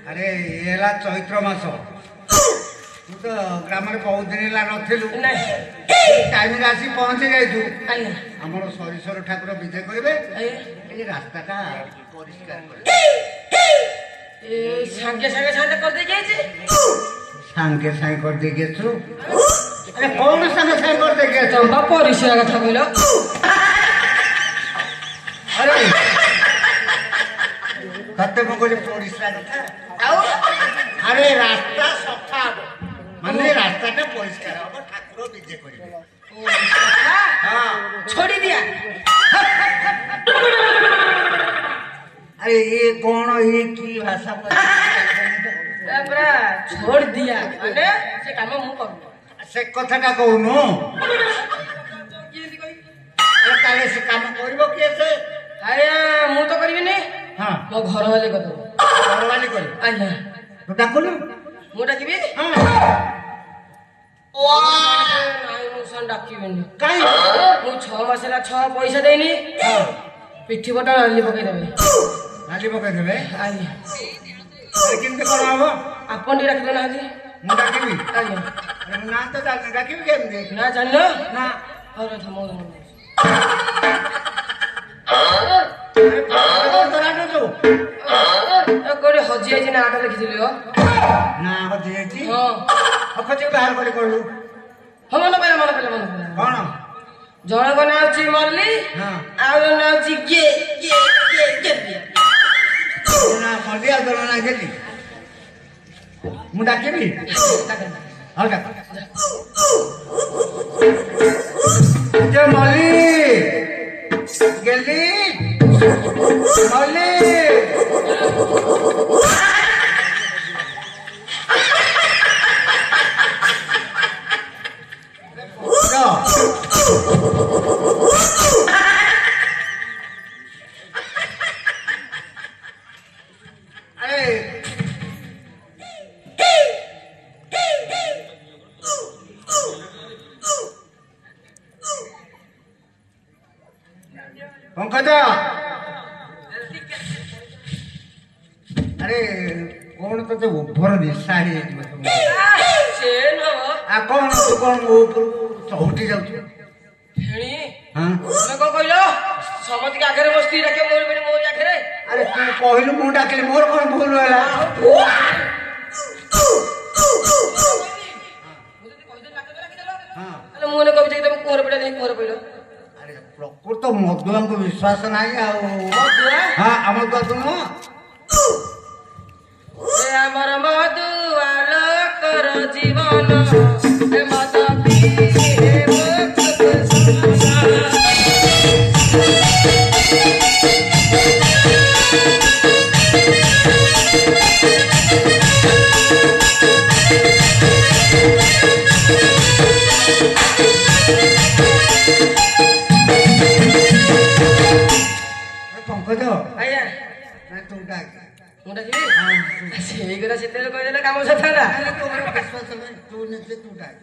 अरे येला चैत्र मास तू तो ग्राम बहुत दिन नथिलु टाइम आसी पहुंची जाइतु हमर सरीश्वर ठाकुर विजय करिवे ए रास्ताटा परिष्कार करे ए संगे संगे संगे कर दे जाइछे संगे संगे कर दे गेछु अरे कौन संगे संगे कर दे गेछु चंपा परिष्कार कथा कइलो अरे कते को परिष्कार कथा अरे रास्ता सफा माने रास्ताटा परिष्कार अब ठाकुर विजय करिवे हां छोड़ी दिया अरे ये कौन ये की भाषा पूरा छोड़ दिया माने से काम मु करू से कथाटा कहूनु अरे ताले से काम करबो के से अरे मु तो करबी नहीं हां मो घर वाले कतो घर वाले कर आया तो डाकुनु मु डाकिबी हां नाइ मु सन डाकिबेनी काई मु 6 मास ला 6 पैसा देनी हां पिठी बटा लाली पकई देबे लाली पकई देबे आया अरे किंते कराबो आपन डाक दो ना जी मु डाकिबी आया अरे ना तो डाकिबी केमने ना जानलो ना अरे थमो तोरा तो गोटे हजी आइछि ना आटा लिखिथिली हो ना हजी आइछि हां अखजे बाहर करी करलु हम मन पहला कोन जण को नाम ची मरली हां आ नाम ची के ना मरली आ जण ना गेली मु डाकिबी हां डाक जे मली गेली मली पंकज अरे कौन तो ओभर निशा ही चेन हो आ कौन तू कौन ऊपर चौटी जाऊ फेणी हां मैं को कहलो समति के आगे बस्ती रखे मोर बेनी मोर आखरे अरे तू कहलु मु डाकले मोर कौन भूल होला हां अरे मोने कभी जे तुम कोर बेटा नहीं कोर पहिलो अरे प्रकृत मधुआ को विश्वास नाही आ मधुआ हां हम तो तुम ए हमर मधुआ लोकर जीवन ए माता पी हे मुक्त संसार पंकज आया ना तू डाक मुंडा की सेही गरा सेतेले कह देले काम सथाला अरे तोरा विश्वास नाही तू नसे तू डाक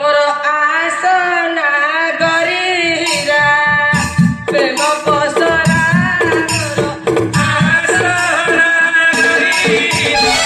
मोर आसना गरीरा प्रेम पसरा मोर आसना गरीरा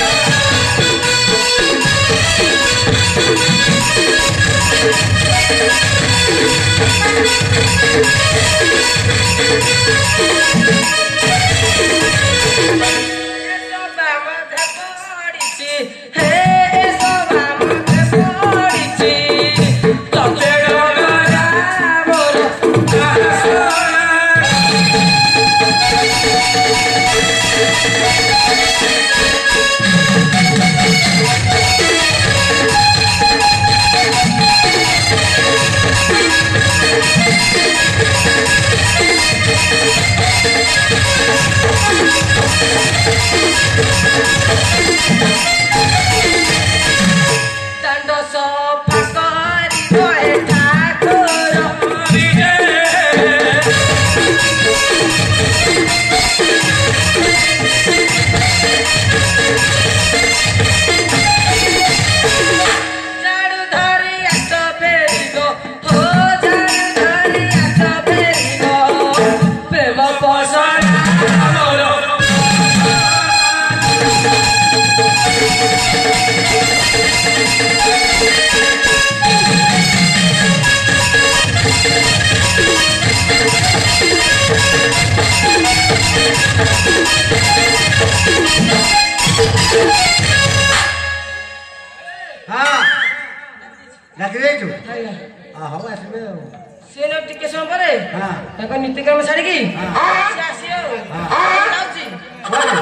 ଥାକି ଯାଇଛୁ ନାଇଁ ନାଇଁ ହଉ ଆସିବେ ଆଉ ସିଏ ନ ଟିକେ ସମୟ ପରେ ହଁ ତାଙ୍କ ନୀତିକ୍ରମ ଛାଡ଼ିକି ହଁ। ସିଏ ଆସିବ ହଁ। ଆଉ ଯାଉଛି କୁଆଡ଼େ?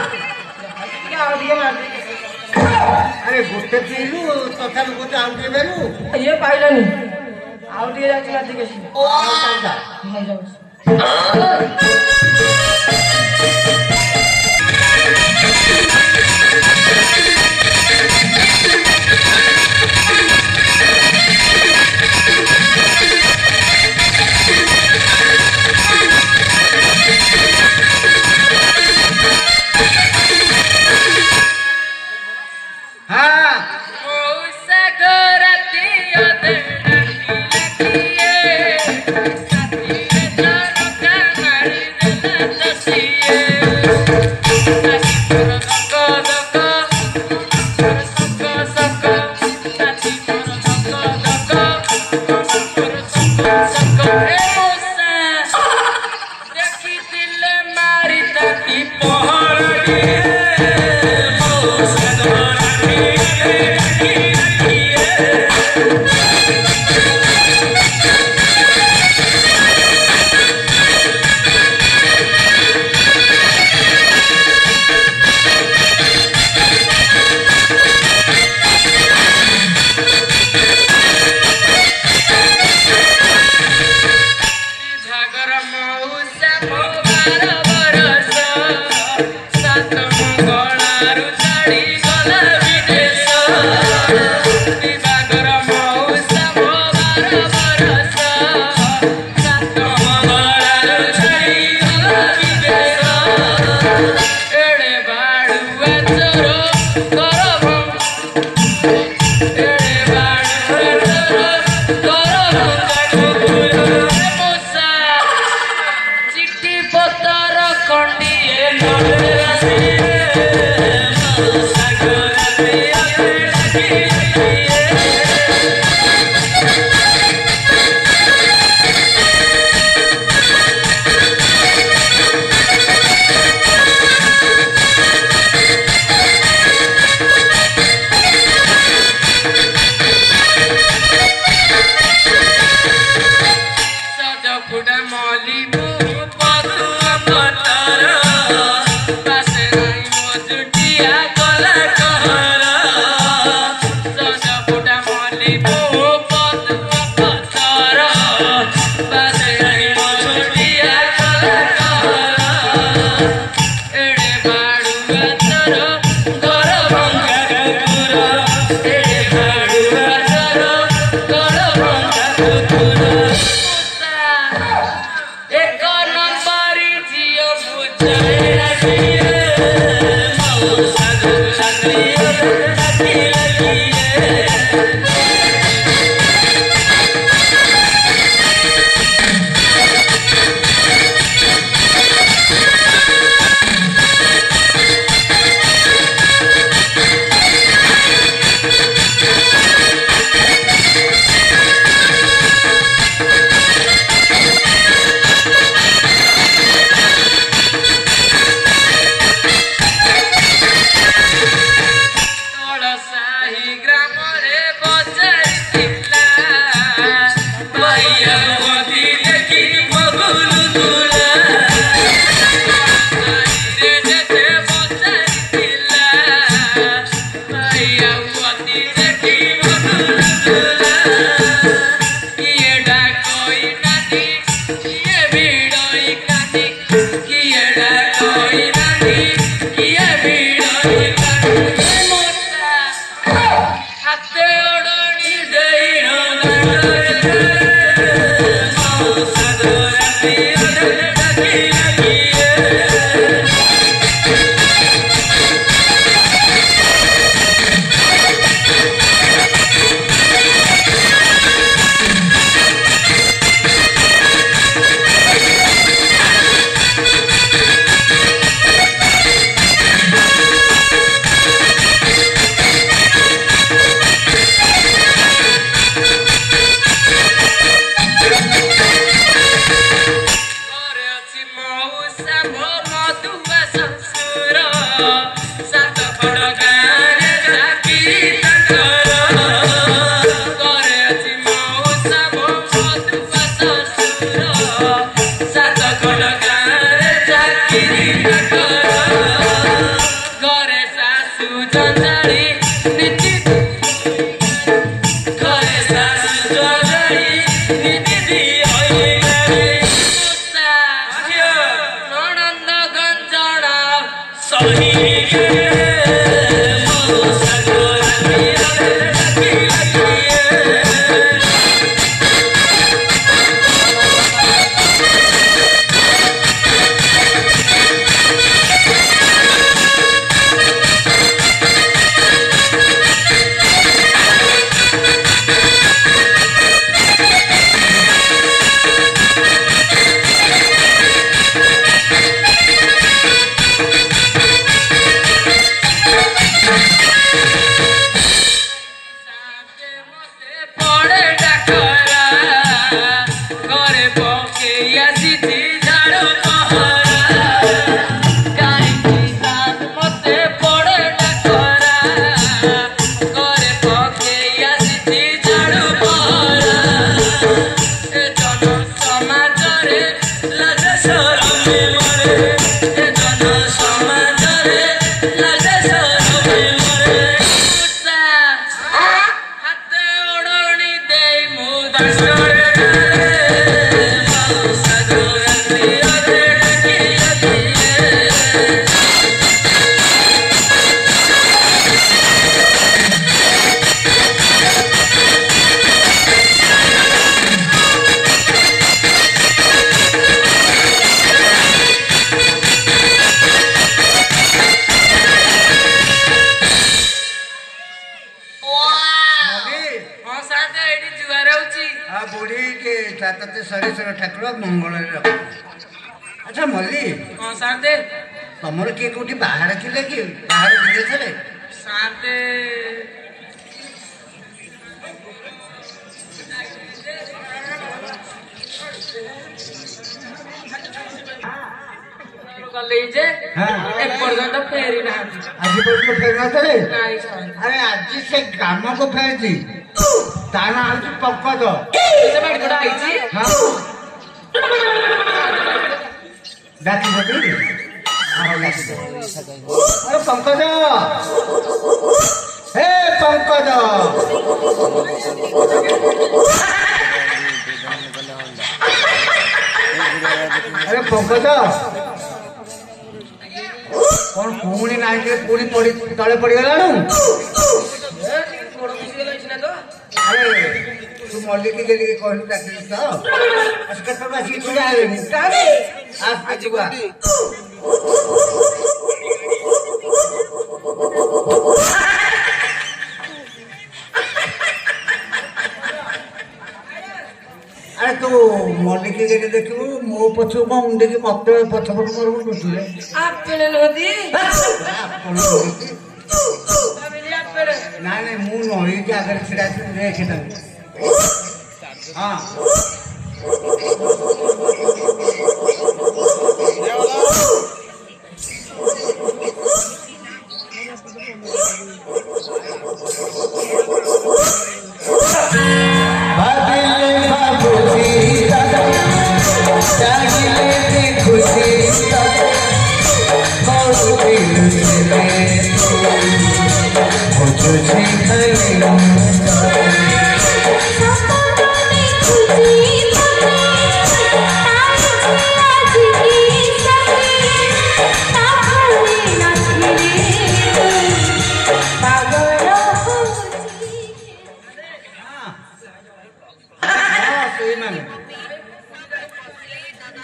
ଟିକେ ଆଉ ଟିକେ ମାରିଦେଇକି ଆରେ ଗୋଟେ ପିଇଲୁ ତଥାପି କହୁଛୁ ଆଉ ଟିକେ ବେରୁ ଇଏ ପାଇଲାନି ଆଉ ଟିକେ ଯାଉଛି ମାରିଦେଇକି ଆସିବି ହଁ ଯାଉଛି ହଁ Pahara ବୁଢ଼ୀ ଯେ ତତେ ସରେଶ୍ୱର ଠାକୁର ମଙ୍ଗଳରେ ରଖ। ଆଚ୍ଛା ମଲ୍ଲି, କଣ ସାର୍ଟେ ତମର କିଏ କୋଉଠି ବାହାରେ ଥିଲେ କି? ବାହାରେ ବିଦେଶରେ? ସାର୍ଟେ ଗଲେ ଯେ ଏପର୍ଯ୍ୟନ୍ତ ଫେରି ନାହାନ୍ତି। ଆଜି ପର୍ଯ୍ୟନ୍ତ ଫେରି ନଥିଲେ? ନାଇଁ ସାର୍। ଆରେ ଆଜି ସେ ଗ୍ରାମକୁ ଫେରିଛି। ତା ନାଁ ହଉଛି ପଙ୍କଜ। ସେ ବାଡ଼ିକଟା ଆଇଛି। ହଁ ଡାକିଛନ୍ତି? ଆରେ ପଙ୍କଜ, ହେ ପଙ୍କଜ, ଆରେ ପଙ୍କଜ, କଣ ପୁଣି ନାଇଁ ପୁଣି ତଳେ ପଡିଗଲାଣୁ? ଗୋଡ଼ ଖସିଗଲା ସିନା ତ। ଆରେ ତୁ ମଲ୍ଲିକି ଗେଲିକି କହିଲୁ ଡାକିଲି ତ କେତେବେଳେ ଆସିକି ଛିଡ଼ା ହେଲେନି? ଆସିବା ଆରେ ତୁ ମଲ୍ଲିକି ଗେଲି ଦେଖିବୁ ମୋ ପଛକୁ କଣ ମୁଣ୍ଡିକି ମତେ ପଛ ପଟ କରିବୁ ବୁଝିଲେ? ଆପଣ ନୁହନ୍ତି? ଆପଣ କହୁଛି ଭାବିଲି ଆପଣ। ନାଇଁ ନାଇଁ ମୁଁ ନଈକି ଆଗରେ ଛିଡ଼ା ଅଛି ଦେଖେ ତାଙ୍କୁ। ହଁ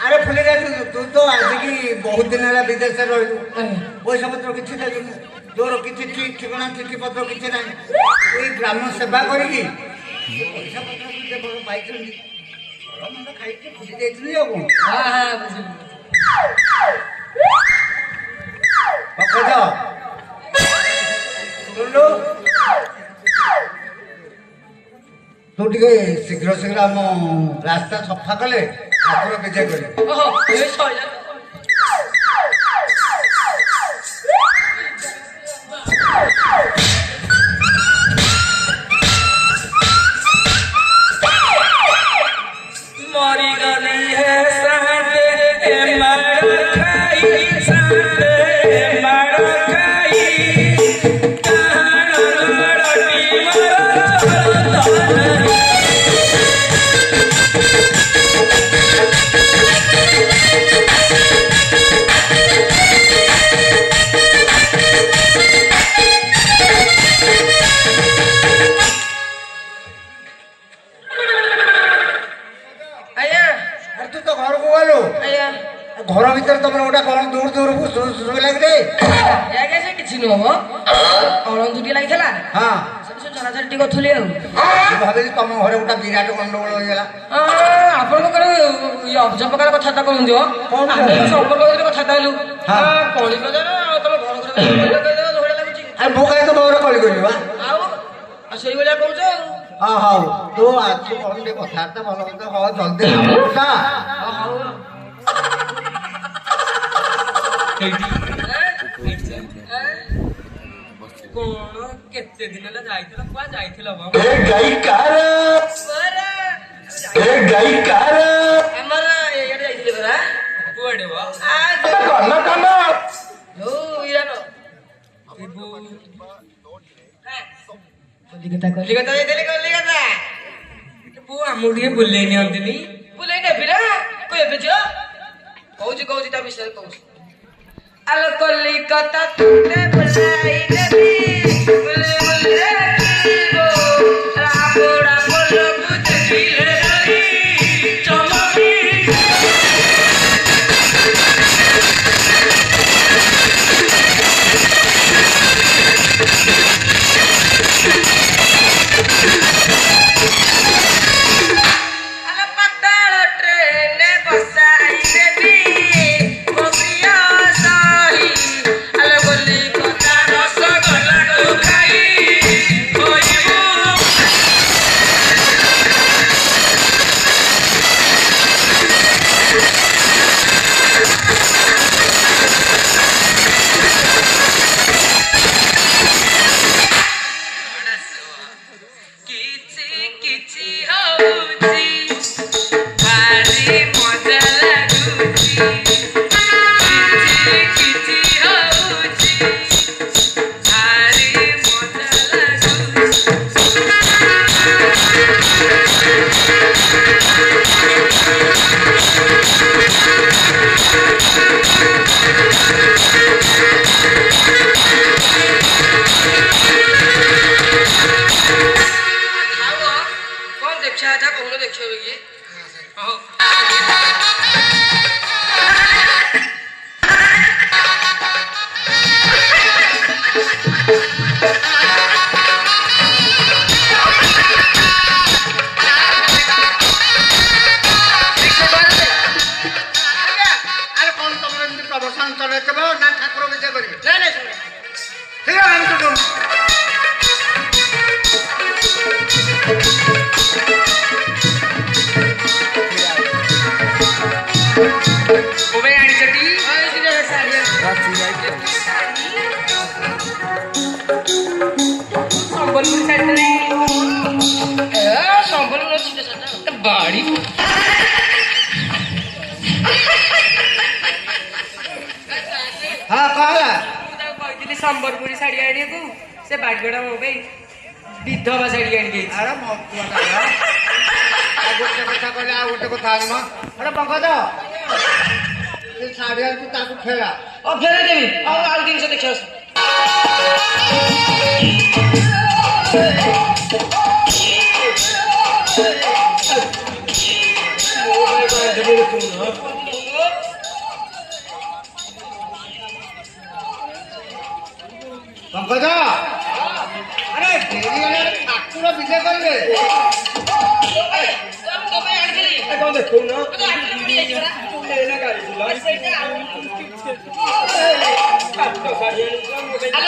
ଆରେ ଫୁଲିରା ତୁ ତ ଆସିକି ବହୁତ ଦିନ ହେଲା ବିଦେଶରେ ରହିଲୁ, ପଇସା ପତ୍ର କିଛି ଦେଲୁନି, ତୋର କିଛି ଠିକ ଠିକଣା ଚିଠି ପତ୍ର କିଛି ନାହିଁ। ଏଇ ଗ୍ରାମ ସେବା କରିକି ପଇସା ପତ୍ର ଭଲ ପାଇଛନ୍ତି, ଭଲ ମନ୍ଦ ଖାଇକି ଖୁସି ଯାଇଥିଲି ଆଉ କଣ। ପଙ୍କଜ ଶୁଣିଲୁ, ତୁ ଟିକେ ଶୀଘ୍ର ଶୀଘ୍ର ଆମ ରାସ୍ତା ସଫା କଲେ ଠାକୁର ବିଜେ କରିବେ। मरीगली है साटे मार खाई साटे मार खाई ଘର ଭିତରେ ତମର ଗୋଟା କଣ ଦୂର ଦୂରକୁ ଲାଗିଲେ କିଛି ନୁହଁ ଅଳନ୍ଦୁଟି ଲାଗିଥିଲା। ହଁ ଝରାଝରି ଟିକେ କରୁଥିଲି ଆଉ ଭାବିଲି ତମ ଘରେ ଗୋଟେ ବିରାଟ ଗଣ୍ଡଗୋଳ ହେଇଗଲା। ଆପଣଙ୍କର ଅଜବ ପ୍ରକାର କଥାବାର୍ତ୍ତା କରନ୍ତି ସମ୍ପର୍କ କଥାବାର୍ତ୍ତା ହେଲୁ କଳି ବଜାର ଆଉ ତମ ଘର ଝଗଡ଼ା ଲାଗୁଛି। ଆରେ ମୁଁ କାହିଁ ତମ ଘରେ କଳି କରିବି ଆଉ ସେଇଭଳିଆ କହୁଛ ଆଉ। ହଉ ତୁ ଆସୁ କଣ ଟିକେ କଥାବାର୍ତ୍ତା ଭଲ କଥା ହଉ ଜଲ୍ଦି ହଉ। କଣ କେତେ ଦିନ ହେଲା ଯାଇଥିଲ କୁଆ ଯାଇଥିଲ ଆମର ଏଇଆଡେ ଯାଇଥିଲେ ପରା କୁଆଡେ କଲିକତା ଯାଇଥିଲେ। କଲିକତା ପୁଅ ଆମକୁ ଟିକେ ବୁଲେଇ ନିଅନ୍ତିନି? ବୁଲେଇ ନେବି ନା ଏବେ ଝିଅ କହୁଛି ତା ବିଷୟରେ କହୁଛି। ଆଲୋ କଲିକତା ତୁତେ ବୁଲାଇ ନେବି ବୁଲେ ବୁଲେ ରାବଡ଼ା ପଲକୁ ଦେଖିଲେ ଚମକି କଥା କହୁନ ଦେଖିବ କି ହଉ ଆରେ କଣ ତମର ଏମିତି ପ୍ରବଚନ ଚଲେଇଥିବ ନା ଠାକୁର ବିଜୟ କରିବେ? ନାଇଁ ନାଇଁ ଶୁଣ ଠିକ ଆମେ ତ କହୁନୁ। ওবে আড়িচটি ওই দিকে শাড়ি সম্বলপুর শাড়ি সম্বলপুর ছিল সেটা বাড়ি ହଁ କହ କହିଥିଲି ସମ୍ବଲପୁରୀ ଶାଢୀ ଆଣିବାକୁ ସେ ବାଗଡା ମୋ ପାଇଁ ବିଧବା ଶାଢୀ ଆଣି ଦେଇଛି ଆରେ ମତୁଆ ଆଉ ଗୋଟେ କଥା କହିଲେ ଆଉ ଗୋଟେ କଥା ଆଣିମ ଆରେ ପଙ୍କଜ ସେ ଶାଢୀ ଆଣିଛୁ ତାକୁ ଫେରା ଫେରାଇ ଦେବି ଆଉ ଜିନିଷ ଦେଖି ଆସ ପଙ୍କଜ ଆରେ ଡେରି ହେଲେ ଠାକୁର ବିଜୟ କରିବେ କଣ ଦେଖୁନ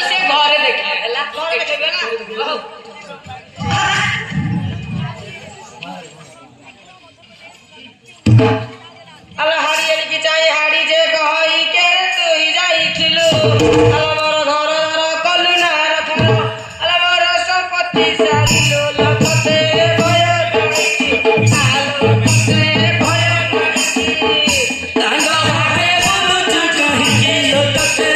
ସେ ଘରେ ଦେଖିଲେ ହେଲା আলো হাড়িয়ে কি চাই হাড়ি যে গহই কে তুই যাইছিলু আলো মোর ঘর কলু না রাখল আলো মোর সম্পত্তি সারিলু লখতে ভয় ধরিছি আলো লখতে ভয় ধরিছি তাঙ্গ ভাবে বুলুচু কহিকি লখতে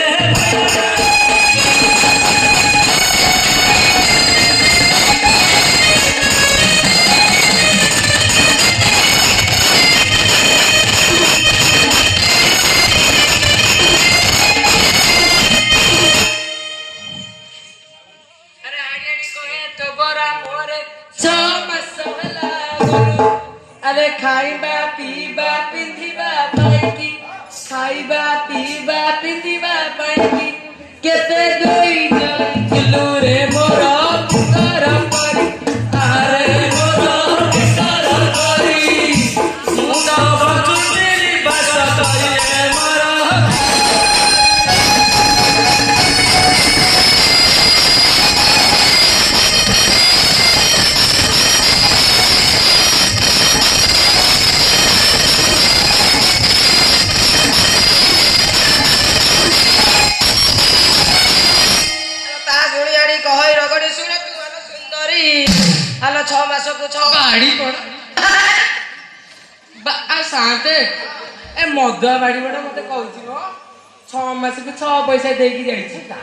আরে খাইবা পিবা পিন্ধিবা পাইকি খাইবা পিবা পিন্ধিবা পাইকি কেতে দুই জন রে মোর পুতর পরি আরে মোর পুতর পরি মুন্ড বচুলি বাস করিলে মোর আলো 6 মাসକୁ 6 বাড়ি কোন শান্তে এ মଦুଆ ବାଡି ବଡ ମତେ କହୁଛି ମ 6 ମାସକୁ 6 ପଇସା ଦେଇକି ଯାଇଛି ତା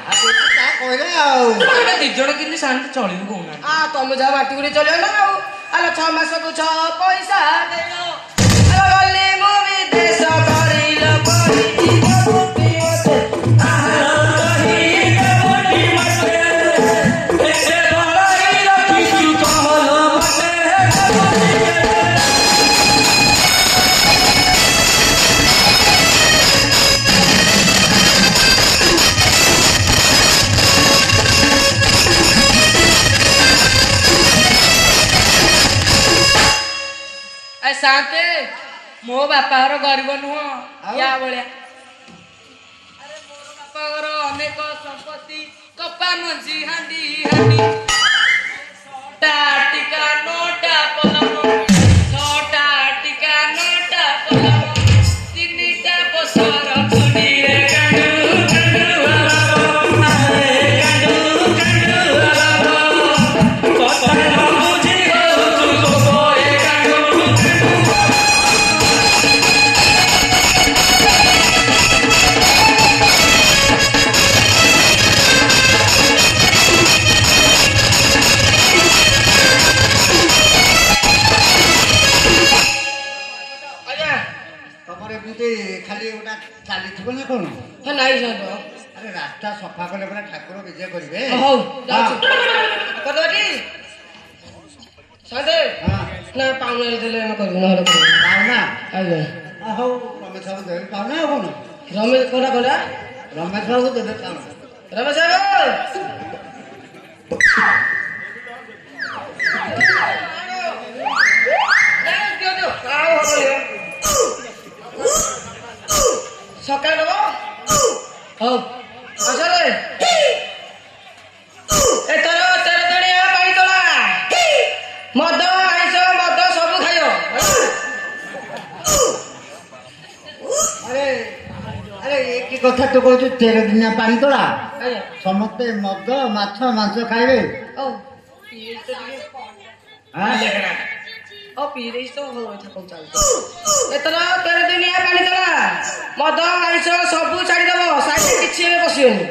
କହିଲେ ଆଉ ଆମେ ଦି ଜଣ କେମିତି ଶାନ୍ତି ଚଳିବୁ କହୁନା ତମେ ଯାହା ବାଟି ଗୁଡି ଚଳିବ ନା ଆଉ ଆଲୋ 6 ମାସକୁ 6 ପଇସା ଦେଲ ଆଲୋ ଗଲି ମୁଁ ବିଦେଶ କରିଲ ପଡିଯିବ ବୁଟି ମତେ ଆହାର କହିଲ ବୁଟି ମତେ ଏତେ ବଳାଇ ରଖିଛୁ କହଲ ମତେ ଶାନ୍ତେ ମୋ ବାପାଘର ଗରିବ ନୁହଁ ୟା ଭଳିଆ ଆରେ ମୋର ବାପାଘର ଅନେକ ସମ୍ପତ୍ତି କପା ମଞ୍ଜି ହାଣ୍ଡି ହାଣ୍ଡି 6ଟା ଟିକା 9ଟା ପଲମ 6ଟା ଟିକା 9ଟା ପଲମ 3ଟା ପସର ଖୁଡିରେ କାଣ୍ଡୁ କାଣ୍ଡୁ ଆରେ କାଣ୍ଡୁ କାଣ୍ଡୁ କଥା ନ ବୁଝି ହଉଛୁ ଗୋଏ କାଣ୍ଡୁ ତମର ଏମିତି ଖାଲି ଗୋଟା ଚାଲିଥିବ ନା କଣ? ନାଇଁ ସାଙ୍ଗ ଆରେ ରାସ୍ତା ସଫା କଲେ ପରା ଠାକୁର ବିଜୟ କରିବେ। ହଉ ଯାଉଛି କରିଦେବାଟି ସାଙ୍ଗେ ହଁ ନା ପାଉନା ଦେଲେ ଆମେ କରିବୁ ନହେଲେ କରିବୁ ପାଉନା ଆଜ୍ଞା ହଉ ରମେଶ ବାବୁ ଦେବେ ପାଉନା ଆଉ କଣ ରମେଶ କୋଉଟା କୋଉଟା ରମେଶ ବାବୁ ଦେବେ ପାଉନା ରମେଶ ବାବୁ ସକାଳ ଦବ ହଉ ଆସରେ ଏଥର ତେର ଜଣିଆ ପାଣି ତୋଳା ମଦ ଆଇଁଷ ମଦ ସବୁ ଖାଇବ ଆରେ ଆରେ ଏ କି କଥା ତୁ କହୁଛୁ 13 ଦିନିଆ ପାଣି ତୋଳା ଆଜ୍ଞା ସମସ୍ତେ ମଦ ମାଛ ମାଂସ ଖାଇବେ ହଉ ଆଁ? ହଉ ପିଇ ଦେଇଛି ତ ହଉ ଏଥର କଣ ଚାଲୁଛି ଏଥର 13 ଦିନିଆ ପାଣି ତୋଳା ମଦ ଆଇଁଷ ସବୁ ଛାଡ଼ିଦବ ସାଇଡରେ କିଛି ଏବେ ବସିବନି